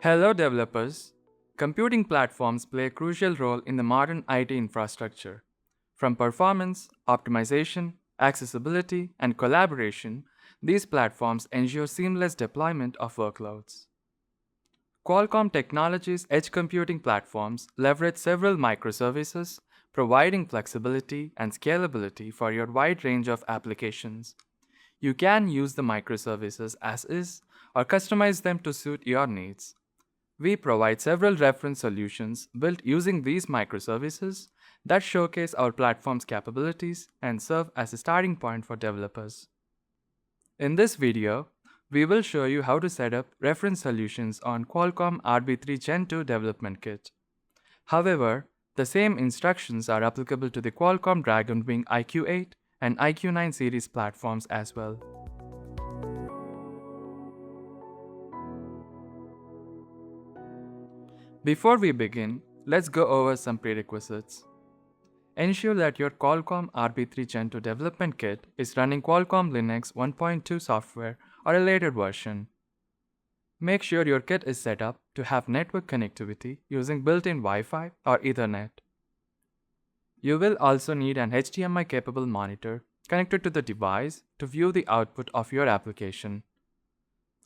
Hello developers. Computing platforms play a crucial role in the modern IT infrastructure. From performance, optimization, accessibility, and collaboration, these platforms ensure seamless deployment of workloads. Qualcomm Technologies' edge computing platforms leverage several microservices, providing flexibility and scalability for your wide range of applications. You can use the microservices as is or customize them to suit your needs. We provide several reference solutions built using these microservices that showcase our platform's capabilities and serve as a starting point for developers. In this video, we will show you how to set up reference solutions on Qualcomm RB3 Gen 2 development kit. However, the same instructions are applicable to the Qualcomm Dragonwing IQ8 and IQ9 series platforms as well. Before we begin, let's go over some prerequisites. Ensure that your Qualcomm RB3 Gen 2 development kit is running Qualcomm Linux 1.2 software or a later version. Make sure your kit is set up to have network connectivity using built-in Wi-Fi or Ethernet. You will also need an HDMI-capable monitor connected to the device to view the output of your application.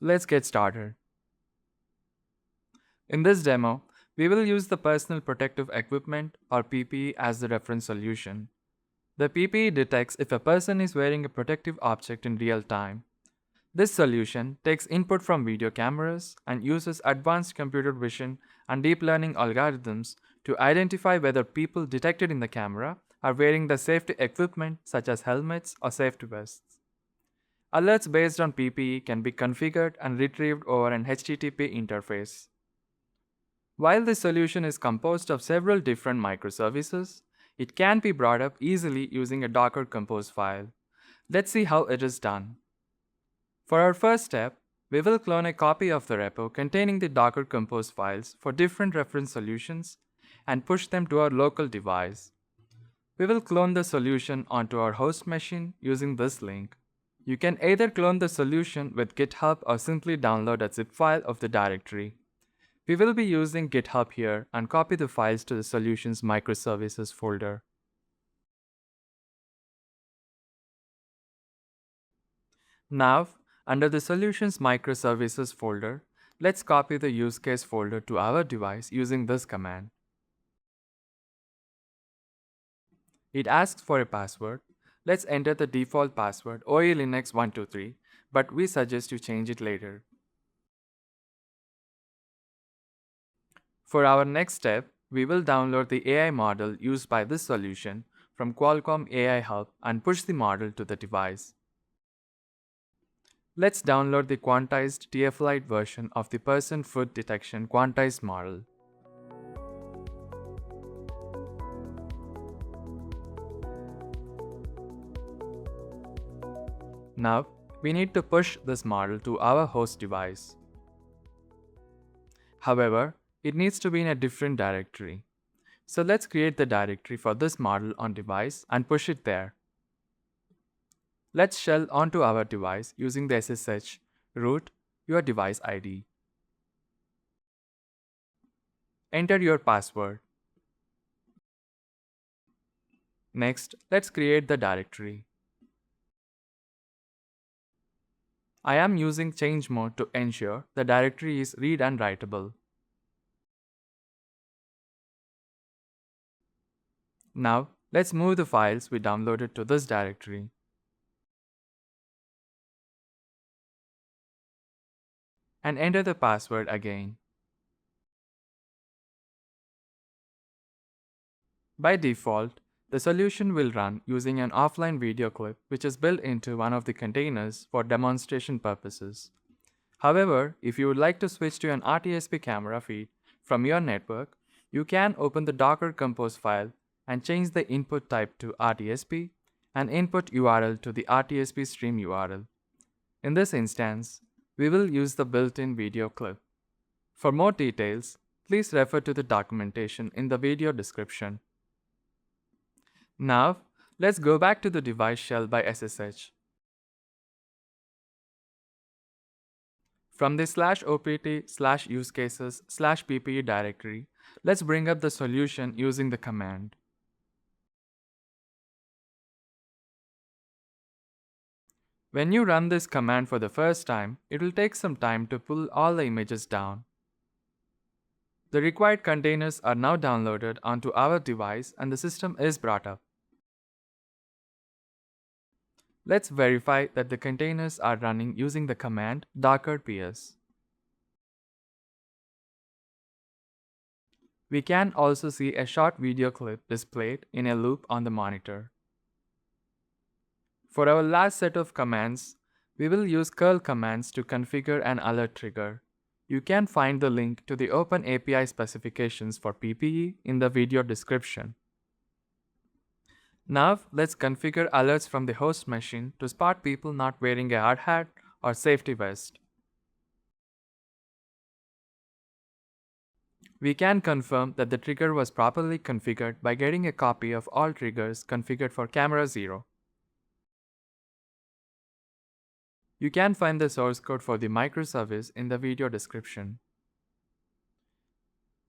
Let's get started. In this demo, we will use the Personal Protective Equipment or PPE as the reference solution. The PPE detects if a person is wearing a protective object in real time. This solution takes input from video cameras and uses advanced computer vision and deep learning algorithms to identify whether people detected in the camera are wearing the safety equipment such as helmets or safety vests. Alerts based on PPE can be configured and retrieved over an HTTP interface. While this solution is composed of several different microservices, it can be brought up easily using a Docker Compose file. Let's see how it is done. For our first step, we will clone a copy of the repo containing the Docker Compose files for different reference solutions and push them to our local device. We will clone the solution onto our host machine using this link. You can either clone the solution with GitHub or simply download a zip file of the directory. We will be using GitHub here and copy the files to the solution's microservices folder. Now, under the solution's microservices folder, let's copy the use case folder to our device using this command. It asks for a password. Let's enter the default password OE Linux 123, but we suggest you change it later. For our next step, we will download the AI model used by this solution from Qualcomm AI Hub and push the model to the device. Let's download the quantized TF-Lite version of the person foot detection quantized model. Now, we need to push this model to our host device. However, it needs to be in a different directory. So let's create the directory for this model on device and push it there. Let's shell onto our device using the SSH root your device ID. Enter your password. Next, let's create the directory. I am using change mode to ensure the directory is read and writable. Now, let's move the files we downloaded to this directory. And enter the password again. By default, the solution will run using an offline video clip which is built into one of the containers for demonstration purposes. However, if you would like to switch to an RTSP camera feed from your network, you can open the Docker Compose file and change the input type to RTSP and input URL to the RTSP stream URL. In this instance, we will use the built-in video clip. For more details, please refer to the documentation in the video description. Now, let's go back to the device shell by SSH. From the /opt/use cases/ppe directory, let's bring up the solution using the command. When you run this command for the first time, it will take some time to pull all the images down. The required containers are now downloaded onto our device and the system is brought up. Let's verify that the containers are running using the command docker-ps. We can also see a short video clip displayed in a loop on the monitor. For our last set of commands, we will use curl commands to configure an alert trigger. You can find the link to the Open API specifications for PPE in the video description. Now, let's configure alerts from the host machine to spot people not wearing a hard hat or safety vest. We can confirm that the trigger was properly configured by getting a copy of all triggers configured for camera 0. You can find the source code for the microservice in the video description.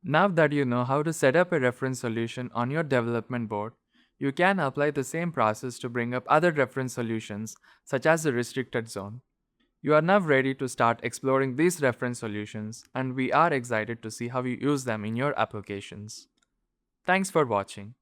Now that you know how to set up a reference solution on your development board, you can apply the same process to bring up other reference solutions, such as the restricted zone. You are now ready to start exploring these reference solutions, and we are excited to see how you use them in your applications. Thanks for watching.